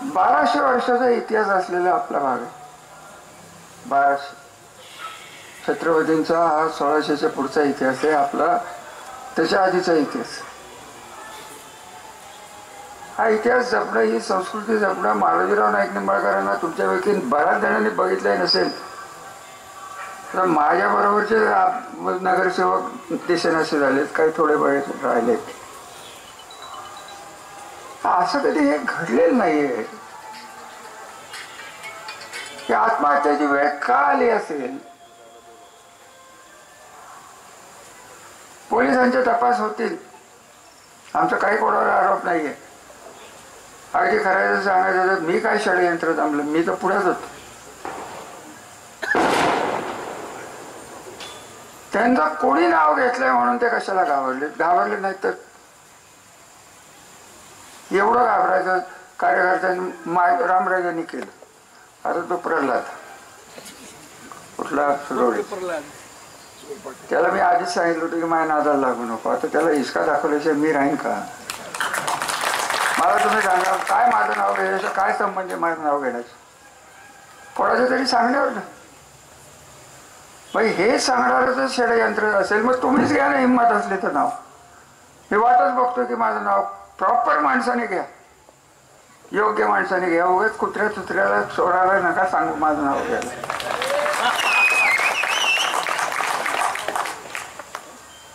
1200 वर्षाचा इतिहास असलेला आपला भाग आहे. 1200 छत्रपतींचा हा 1600च्या पुढचा इतिहास आहे आपला, त्याच्या आधीचा इतिहास. हा इतिहास जपणं, ही संस्कृती जपणं, मालोजीराव नाईक निंबाळकरांना तुमच्यापैकी बऱ्याच जणांनी बघितलंय नसेल तर माझ्या बरोबरचे नगरसेवक दिसेनासे झालेत, काही थोडे बरेच राहिलेत. असं कधी हे घडलेलं नाहीये की आत्महत्याची वेळ का आली असेल. पोलिसांचे तपास होतील, आमचा काही कोणावर आरोप नाहीये. अगदी खरं सांगायचं तर मी काय षडयंत्र जमलं, मी तर पुढेच होतो. त्यांचं कोणी नाव घेतलंय म्हणून ते कशाला घाबरले नाहीत तर एवढं घाबरायचं कार्यकर्त्यांनी रामराजांनी केलं. आता तो प्रल्हाद कुठला त्याला मी आधीच सांगितलं होतं की माझ्या नादाला लागू नको. आता त्याला हिसका दाखवल्याशिवाय मी राहीन का? मला तुम्ही सांगा, काय माझं नाव घ्यायचं, काय संबंध आहे माझं नाव घेण्याचं कोणाचं तरी सांगण्यावर ना. मग हे सांगणारच षडयंत्र असेल, मग तुम्हीच घ्या ना हिंमत असली तर नाव. मी वाटच बघतो की माझं नाव प्रॉपर माणसाने घ्या, योग्य माणसाने घ्या. उगाच कुत्र्या चुत्र्याला चोराला नका सांगू माझं नाव घ्यायला.